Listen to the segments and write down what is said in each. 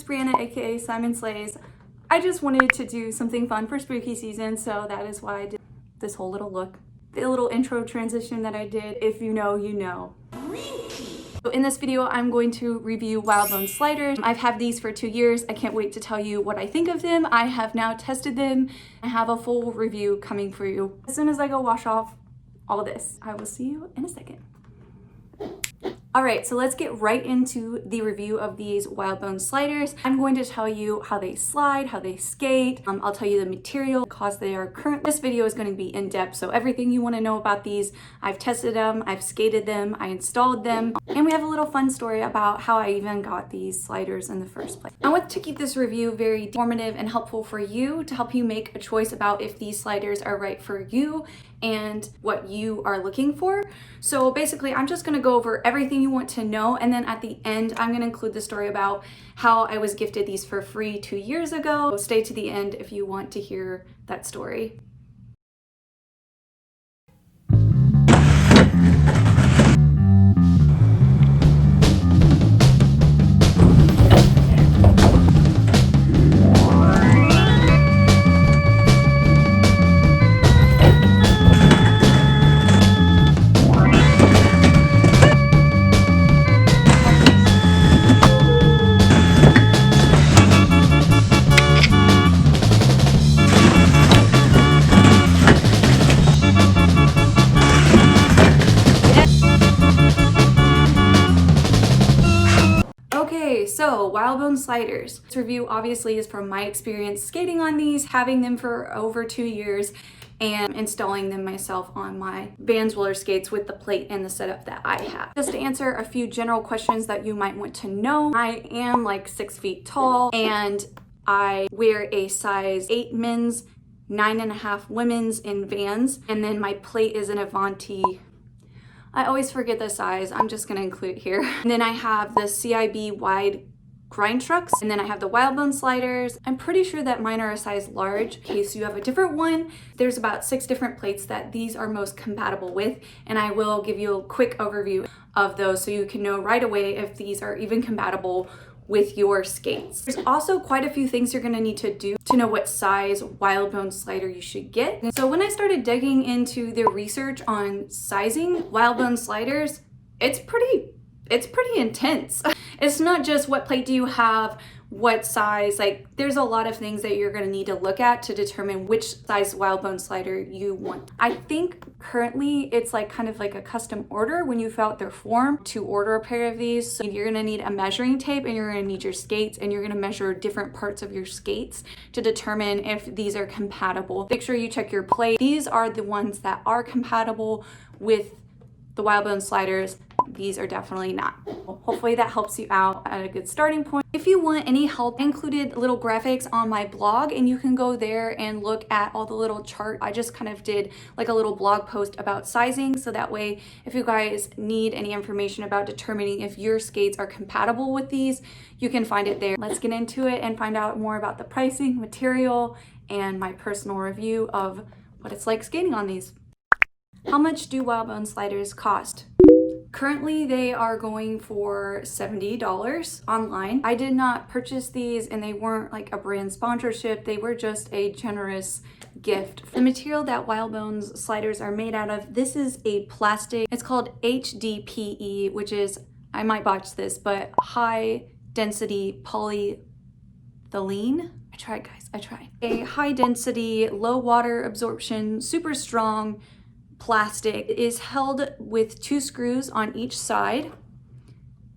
Brianna, aka Simon Slays. I just wanted to do something fun for spooky season, so that is why I did this whole little look. The little intro transition that I did, if you know, you know. So in this video, I'm going to review Wildbones Sliders. I've had these for 2 years. I can't wait to tell you what I think of them. I have now tested them. I have a full review coming for you. As soon as I go wash off all this, I will see you in a second. All right, so let's get right into the review of these Wildbones Sliders. I'm going to tell you how they slide, how they skate. I'll tell you the material, cost they are current. This video is going to be in depth, so everything you want to know about these, I've tested them, I've skated them, I installed them, and we have a little fun story about how I even got these sliders in the first place. I want to keep this review very informative and helpful for you to help you make a choice about if these sliders are right for you and what you are looking for. So basically, I'm just going to go over everything you want to know, and then at the end I'm going to include the story about how I was gifted these for free 2 years ago. So stay to the end if you want to hear that story. So Wildbones Sliders. This review obviously is from my experience skating on these, having them for over 2 years, and installing them myself on my Vans roller skates with the plate and the setup that I have. Just to answer a few general questions that you might want to know, I am like 6 feet tall and I wear a size 8 men's, 9.5 women's in Vans, and then my plate is an Avanti. I always forget the size. I'm just gonna include it here. And then I have the CIB wide grind trucks, and then I have the Wildbones Sliders. I'm pretty sure that mine are a size large. In case you have a different one, there's about 6 different plates that these are most compatible with, and I will give you a quick overview of those so you can know right away if these are even compatible with your skates. There's also quite a few things you're gonna need to do to know what size Wildbones slider you should get. So when I started digging into the research on sizing Wildbones sliders, it's pretty intense. It's not just what plate do you have, what size, like there's a lot of things that you're gonna need to look at to determine which size Wildbones slider you want. I think currently it's like kind of like a custom order when you fill out their form to order a pair of these. So you're gonna need a measuring tape and you're gonna need your skates, and you're gonna measure different parts of your skates to determine if these are compatible. Make sure you check your plate. These are the ones that are compatible with the Wildbones sliders. These are definitely not. Hopefully that helps you out at a good starting point. If you want any help, I included little graphics on my blog, and you can go there and look at all the little chart. I just kind of did like a little blog post about sizing, so that way if you guys need any information about determining if your skates are compatible with these, you can find it there. Let's get into it and find out more about the pricing, material, and my personal review of what it's like skating on these. How much do Wildbones sliders cost? Currently, they are going for $70 online. I did not purchase these, and they weren't like a brand sponsorship. They were just a generous gift. The material that Wildbones sliders are made out of, this is a plastic. It's called HDPE, which is, I might botch this, but high density polyethylene. I tried, guys, I tried. A high density, low water absorption, super strong plastic. It is held with 2 screws on each side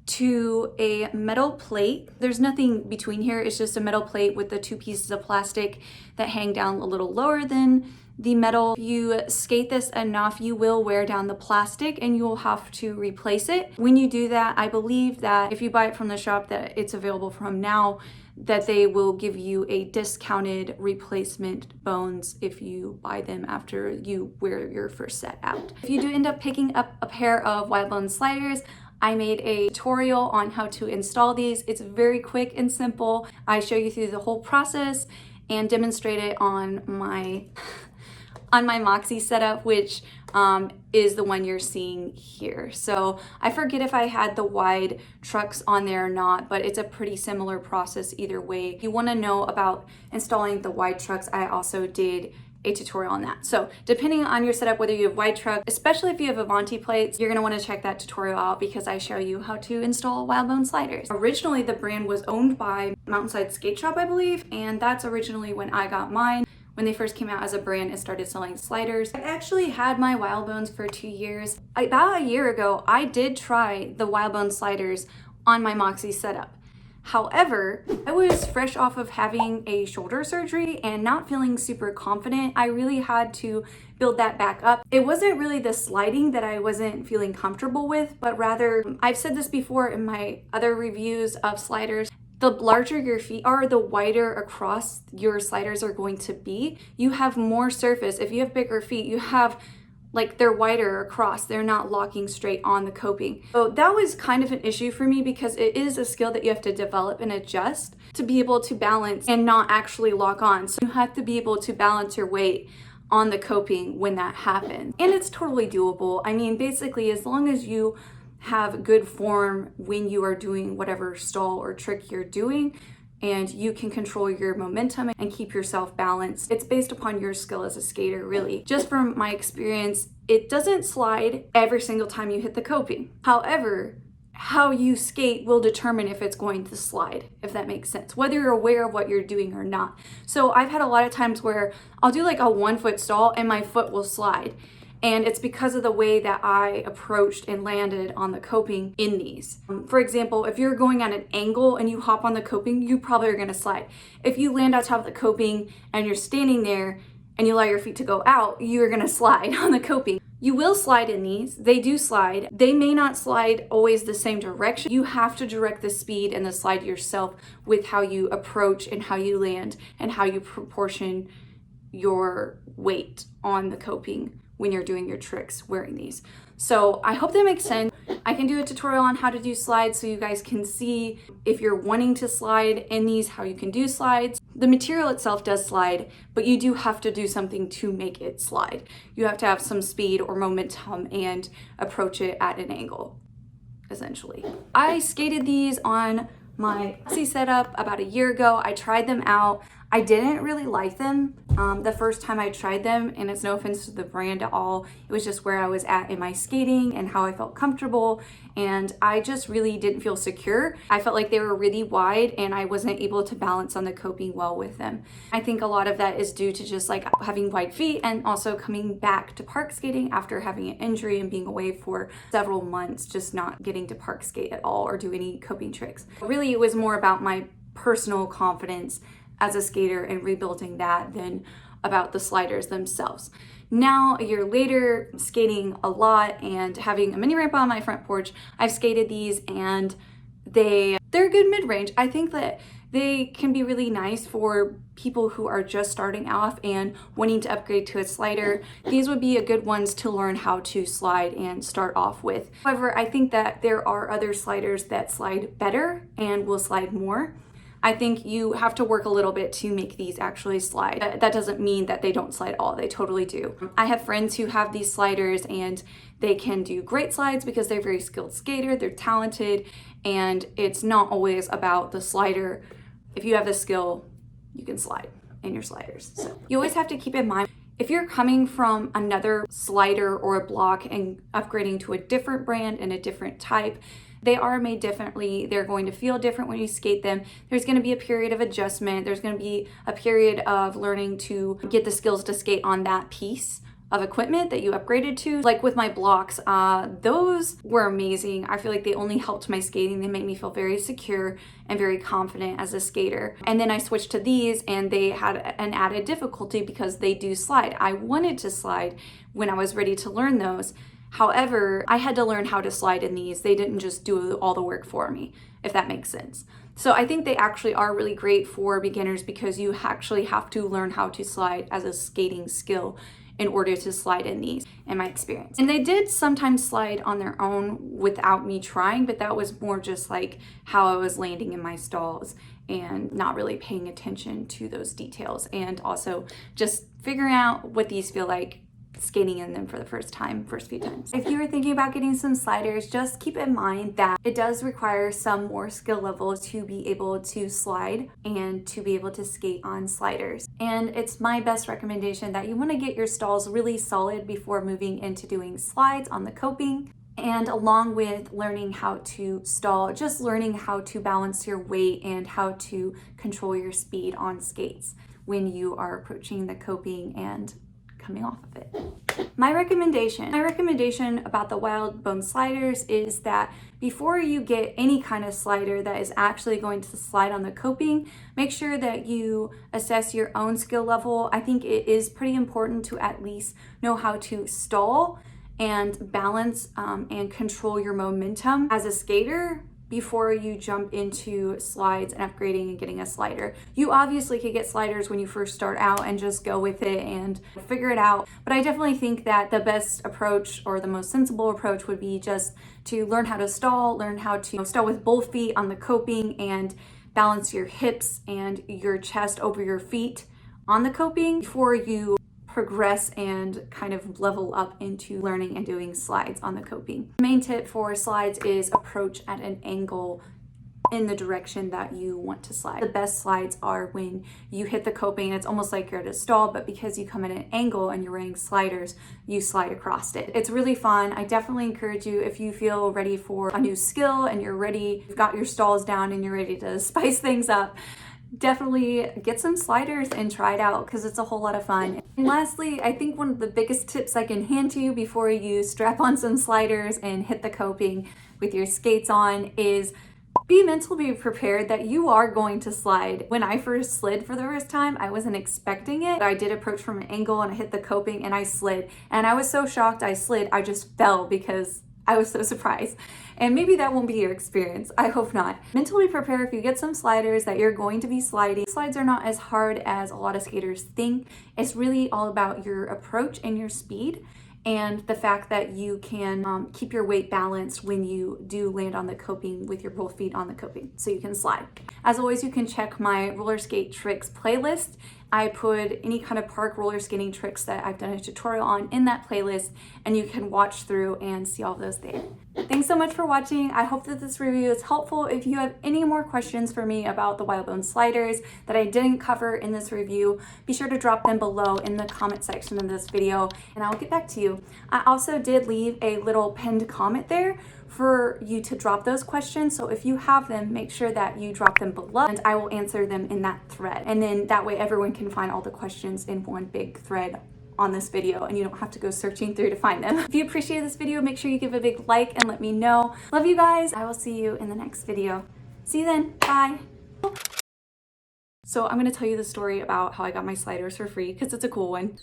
to a metal plate. There's nothing between here. It's just a metal plate with the 2 pieces of plastic that hang down a little lower than the metal. If you skate this enough, you will wear down the plastic and you will have to replace it. When you do that, I believe that if you buy it from the shop that it's available from now, that they will give you a discounted replacement bones if you buy them after you wear your first set out. If you do end up picking up a pair of Wildbones sliders, I made a tutorial on how to install these. It's very quick and simple. I show you through the whole process and demonstrate it on my moxi setup, which is the one you're seeing here. So I forget if I had the wide trucks on there or not, but it's a pretty similar process either way. If you want to know about installing the wide trucks, I also did a tutorial on that. So depending on your setup, whether you have wide truck, especially if you have Avanti plates, you're going to want to check that tutorial out because I show you how to install Wildbones sliders. Originally, the brand was owned by Mountainside Skate Shop, I believe, and that's originally when I got mine. When they first came out as a brand and started selling sliders. I actually had my Wildbones for 2 years. About a year ago, I did try the Wildbones sliders on my moxi setup. However, I was fresh off of having a shoulder surgery and not feeling super confident. I really had to build that back up. It wasn't really the sliding that I wasn't feeling comfortable with, but rather, I've said this before in my other reviews of sliders, the larger your feet are, the wider across your sliders are going to be. You have more surface. If you have bigger feet, you have they're wider across. They're not locking straight on the coping. So that was kind of an issue for me because it is a skill that you have to develop and adjust to be able to balance and not actually lock on. So you have to be able to balance your weight on the coping when that happens. And it's totally doable. I mean, basically, as long as you have good form when you are doing whatever stall or trick you're doing, and you can control your momentum and keep yourself balanced. It's based upon your skill as a skater, really. Just from my experience, it doesn't slide every single time you hit the coping. However, how you skate will determine if it's going to slide, if that makes sense, whether you're aware of what you're doing or not. So I've had a lot of times where I'll do like a 1 foot stall and my foot will slide. And it's because of the way that I approached and landed on the coping in these. For example, if you're going at an angle and you hop on the coping, you probably are gonna slide. If you land on top of the coping and you're standing there and you allow your feet to go out, you're gonna slide on the coping. You will slide in these. They do slide. They may not slide always the same direction. You have to direct the speed and the slide yourself with how you approach and how you land and how you proportion your weight on the coping when you're doing your tricks wearing these. So I hope that makes sense. I can do a tutorial on how to do slides so you guys can see if you're wanting to slide in these, how you can do slides. The material itself does slide, but you do have to do something to make it slide. You have to have some speed or momentum and approach it at an angle, essentially. I skated these on my moxi setup about a year ago. I tried them out. I didn't really like them the first time I tried them, and it's no offense to the brand at all. It was just where I was at in my skating and how I felt comfortable, and I just really didn't feel secure. I felt like they were really wide and I wasn't able to balance on the coping well with them. I think a lot of that is due to just like having wide feet and also coming back to park skating after having an injury and being away for several months, just not getting to park skate at all or do any coping tricks. Really, it was more about my personal confidence as a skater and rebuilding that than about the sliders themselves. Now, a year later, skating a lot and having a mini ramp on my front porch, I've skated these and they're good mid-range. I think that they can be really nice for people who are just starting off and wanting to upgrade to a slider. These would be a good ones to learn how to slide and start off with. However, I think that there are other sliders that slide better and will slide more. I think you have to work a little bit to make these actually slide. That doesn't mean that they don't slide at all. They totally do. I have friends who have these sliders and they can do great slides because they're very skilled skater, they're talented, and it's not always about the slider. If you have the skill, you can slide in your sliders. So you always have to keep in mind, if you're coming from another slider or a block and upgrading to a different brand and a different type, they are made differently. They're going to feel different when you skate them. There's going to be a period of adjustment. There's going to be a period of learning to get the skills to skate on that piece of equipment that you upgraded to. Like with my blocks, those were amazing. I feel like they only helped my skating. They made me feel very secure and very confident as a skater. And then I switched to these and they had an added difficulty because they do slide. I wanted to slide when I was ready to learn those. However, I had to learn how to slide in these. They didn't just do all the work for me, if that makes sense. So I think they actually are really great for beginners because you actually have to learn how to slide as a skating skill in order to slide in these, in my experience. And they did sometimes slide on their own without me trying, but that was more just like how I was landing in my stalls and not really paying attention to those details. And also just figuring out what these feel like skating in them for the first few times. If you are thinking about getting some sliders, just keep in mind that it does require some more skill level to be able to slide and to be able to skate on sliders. And it's my best recommendation that you want to get your stalls really solid before moving into doing slides on the coping. And along with learning how to stall, just learning how to balance your weight and how to control your speed on skates when you are approaching the coping and coming off of it. My recommendation about the Wildbones Sliders is that before you get any kind of slider that is actually going to slide on the coping, make sure that you assess your own skill level. I think it is pretty important to at least know how to stall and balance and control your momentum as a skater before you jump into slides and upgrading and getting a slider. You obviously could get sliders when you first start out and just go with it and figure it out. But I definitely think that the best approach or the most sensible approach would be just to learn how to stall, learn how to stall with both feet on the coping and balance your hips and your chest over your feet on the coping before you progress and kind of level up into learning and doing slides on the coping. The main tip for slides is approach at an angle in the direction that you want to slide. The best slides are when you hit the coping, it's almost like you're at a stall, but because you come at an angle and you're wearing sliders, you slide across it. It's really fun. I definitely encourage you, if you feel ready for a new skill and you're ready, you've got your stalls down and you're ready to spice things up, definitely get some sliders and try it out because it's a whole lot of fun. And lastly, I think one of the biggest tips I can hand to you before you strap on some sliders and hit the coping with your skates on is be mentally prepared that you are going to slide. When I first slid for the first time, I wasn't expecting it. I did approach from an angle and I hit the coping and I slid. And I was so shocked I slid, I just fell because I was so surprised. And maybe that won't be your experience. I hope not. Mentally prepare if you get some sliders that you're going to be sliding. Slides are not as hard as a lot of skaters think. It's really all about your approach and your speed and the fact that you can keep your weight balanced when you do land on the coping with your both feet on the coping so you can slide. As always, you can check my roller skate tricks playlist. I put any kind of park roller skating tricks that I've done a tutorial on in that playlist, and you can watch through and see all those there. Thanks so much for watching. I hope that this review is helpful. If you have any more questions for me about the Wildbones Sliders that I didn't cover in this review, be sure to drop them below in the comment section of this video and I'll get back to you. I also did leave a little pinned comment there for you to drop those questions. So if you have them, make sure that you drop them below and I will answer them in that thread. And then that way everyone can find all the questions in one big thread on this video and you don't have to go searching through to find them. If you appreciate this video, make sure you give a big like and let me know. Love you guys. I will see you in the next video. See you then. Bye. So I'm going to tell you the story about how I got my sliders for free because it's a cool one.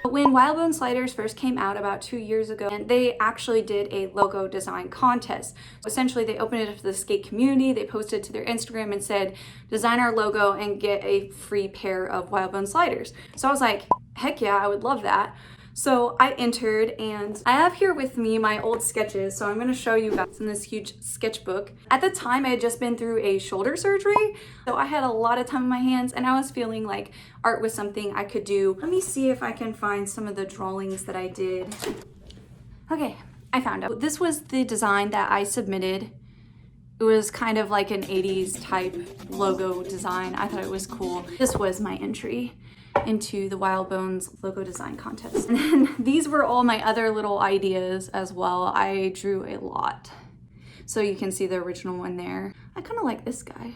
When Wildbones Sliders first came out about 2 years ago, and they actually did a logo design contest. Essentially, they opened it up to the skate community, they posted to their Instagram and said, design our logo and get a free pair of Wildbones Sliders. So I was like, heck yeah, I would love that. So I entered and I have here with me my old sketches. So I'm going to show you guys in this huge sketchbook. At the time I had just been through a shoulder surgery. So I had a lot of time on my hands and I was feeling like art was something I could do. Let me see if I can find some of the drawings that I did. Okay, I found it. This was the design that I submitted. It was kind of like an 80s type logo design. I thought it was cool. This was my entry into the Wildbones logo design contest. And then these were all my other little ideas as well. I drew a lot. So you can see the original one there. I kind of like this guy.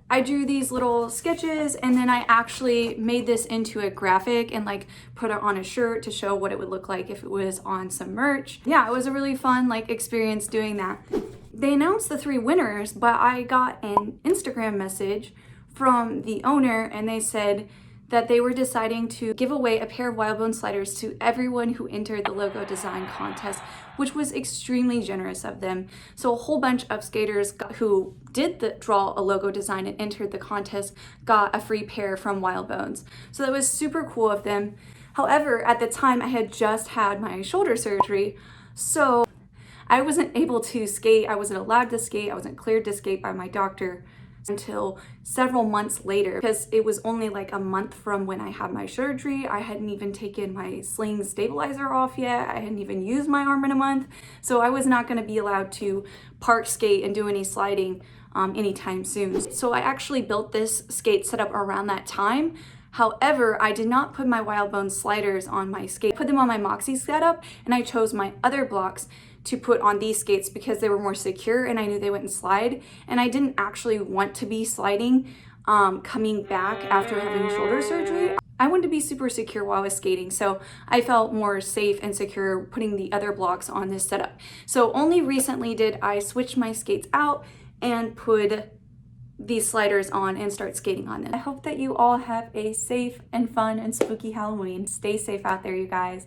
I drew these little sketches and then I actually made this into a graphic and like put it on a shirt to show what it would look like if it was on some merch. Yeah, it was a really fun like experience doing that. They announced the 3 winners, but I got an Instagram message from the owner and they said that they were deciding to give away a pair of Wildbones Sliders to everyone who entered the logo design contest, which was extremely generous of them. So a whole bunch of skaters who did draw a logo design and entered the contest got a free pair from Wildbones. So that was super cool of them. However, at the time I had just had my shoulder surgery, so I wasn't able to skate. I wasn't allowed to skate. I wasn't cleared to skate by my doctor. until several months later, because it was only like a month from when I had my surgery. I hadn't even taken my sling stabilizer off yet. I hadn't even used my arm in a month. So I was not going to be allowed to park skate and do any sliding anytime soon. So I actually built this skate setup around that time. However, I did not put my Wildbones sliders on my skate. I put them on my moxi setup, and I chose my other blocks to put on these skates because they were more secure and I knew they wouldn't slide. And I didn't actually want to be sliding coming back after having shoulder surgery. I wanted to be super secure while I was skating, so I felt more safe and secure putting the other blocks on this setup. So only recently did I switch my skates out and put these sliders on and start skating on them. I hope that you all have a safe and fun and spooky Halloween. Stay safe out there, you guys.